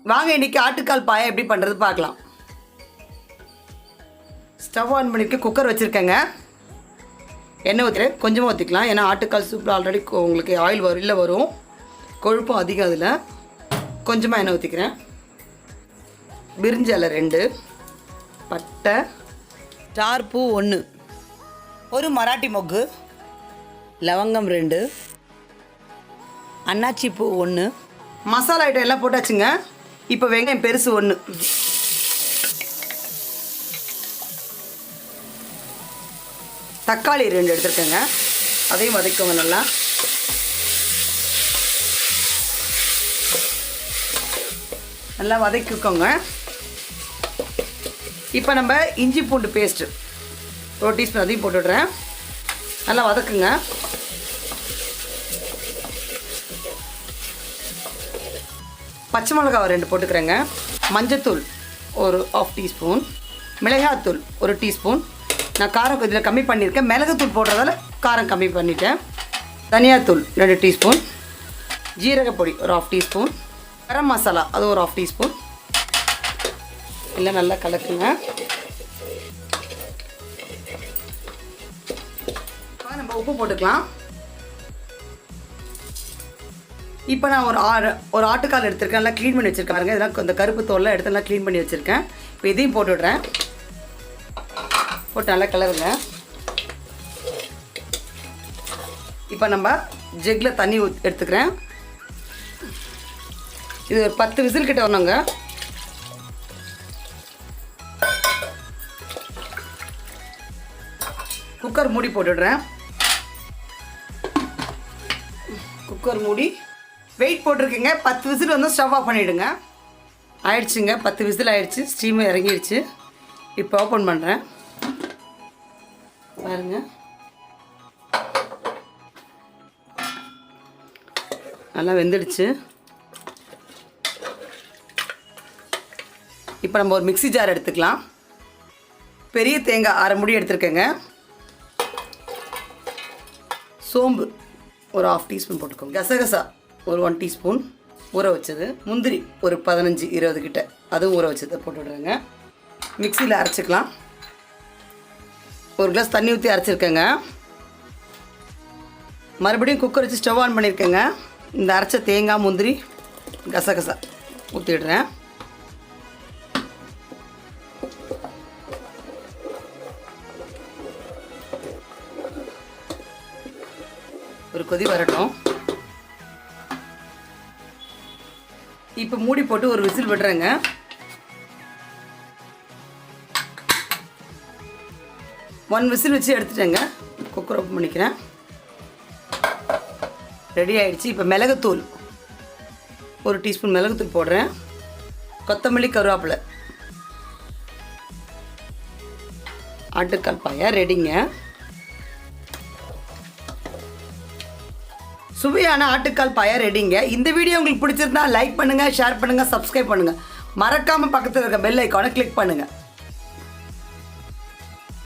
வாங்க இன்றைக்கி ஆட்டுக்கால் பாயா எப்படி பண்ணுறது பார்க்கலாம். ஸ்டவ் ஆன் பண்ணியிருக்கேன். குக்கர் வச்சுருக்கேங்க. எண்ணெய் ஊற்றுறேன். கொஞ்சமாக ஊற்றிக்கலாம், ஏன்னா ஆட்டுக்கால் சூப்பில் ஆல்ரெடி உங்களுக்கு ஆயில் வரும், கொழுப்பும் அதிகம். அதில் கொஞ்சமாக எண்ணெய் ஊற்றிக்கிறேன். பிரிஞ்சி இலை 2, பட்டை, ஸ்டார் பூ 1, ஒரு மராட்டி மொக்கு, லவங்கம் 2, அன்னாச்சி பூ 1, மசாலா ஐட்டம் எல்லாம் போட்டாச்சுங்க. இப்போ வெங்காயம் பெருசு 1, தக்காளி 2 எடுத்துருக்கேங்க. அதையும் வதக்கோங்க நல்லா. நல்லா வதக்கிக்கோங்க. இப்போ நம்ம இஞ்சி பூண்டு பேஸ்ட்டு 1 டீஸ்பூன் அதையும் போட்டுடுறேன். நல்லா வதக்குங்க. பச்சை மிளகாவை 2 போட்டுக்கிறேங்க. மஞ்சத்தூள் ஒரு 1/2 டீஸ்பூன், மிளகாத்தூள் 1 டீஸ்பூன். நான் காரம் இதில் கம்மி பண்ணியிருக்கேன், மிளகுத்தூள் போடுறதால காரம் கம்மி பண்ணிட்டேன். தனியாத்தூள் 2 டீஸ்பூன், ஜீரகப்பொடி ஒரு 1/2 டீஸ்பூன், கரம் மசாலா அது ஒரு 1/2 டீஸ்பூன். எல்லாம் நல்லா கலக்குங்க. நம்ம உப்பு போட்டுக்கலாம். இப்போ நான் ஒரு ஆட்டுக்கால் எடுத்துருக்கேன். நல்லா க்ளீன் பண்ணி வச்சுருக்கேன் பாருங்கள். இதெல்லாம் இந்த கருப்பு தோல்லாம் எடுத்து நல்லா க்ளீன் பண்ணி வச்சுருக்கேன். இப்போ இதையும் போட்டுவிட்றேன். போட்டு நல்லா கலருங்க. இப்போ நம்ம ஜெக்கில் தண்ணி எடுத்துக்கிறேன். இது ஒரு 10 விசில் கிட்ட வரணுங்க. குக்கர் மூடி போட்டுடுறேன். குக்கர் மூடி வெயிட் போட்டிருக்கேங்க. 10 விசில் வந்து ஸ்டவ் ஆஃப் பண்ணிவிடுங்க. ஆயிடுச்சுங்க, 10 விசில் ஆயிடுச்சு. ஸ்டீம் இறங்கிடுச்சு. இப்போ ஓப்பன் பண்ணுறேன் பாருங்க. நல்லா வெந்துடுச்சு. இப்போ நம்ம ஒரு மிக்ஸி ஜார் எடுத்துக்கலாம். பெரிய தேங்காய் 1/2 மூடி எடுத்துருக்கேங்க. சோம்பு ஒரு 1/2 டீஸ்பூன் போட்டுக்கோங்க. கசகசா ஒரு 1 டீஸ்பூன் ஊற வச்சது. முந்திரி ஒரு 15-20 கிட்ட, அதுவும் ஊற வச்சதை போட்டுவிடுறேங்க. மிக்சியில் அரைச்சிக்கலாம். 1 கிளாஸ் தண்ணி ஊற்றி அரைச்சிருக்கேங்க. மறுபடியும் குக்கர் வச்சு ஸ்டவ் ஆன் பண்ணியிருக்கேங்க. இந்த அரைச்ச தேங்காய், முந்திரி, கசகசா ஊற்றிடுறேன். ஒரு கொதி வரட்டும். இப்போ மூடி போட்டு ஒரு விசில் விடுறேங்க. ஒன் விசில் வச்சு எடுத்துட்டேங்க. குக்கர் ஓப்பன் பண்ணிக்கிறேன். ரெடி ஆகிடுச்சு. இப்போ மிளகுத்தூள் 1 டீஸ்பூன் மிளகுத்தூள் போடுறேன். கொத்தமல்லி, கருவேப்பிலை. ஆட்டுக்கால் பாயா ரெடிங்க. சுவையான ஆட்டுக்கால் பாயா ரெடிங்க. இந்த வீடியோ உங்களுக்கு பிடிச்சிருந்தா லைக் பண்ணுங்கள், ஷேர் பண்ணுங்கள், சப்ஸ்கிரைப் பண்ணுங்கள். மறக்காமல் பக்கத்தில் இருக்க பெல் ஐக்கானை கிளிக் பண்ணுங்கள்.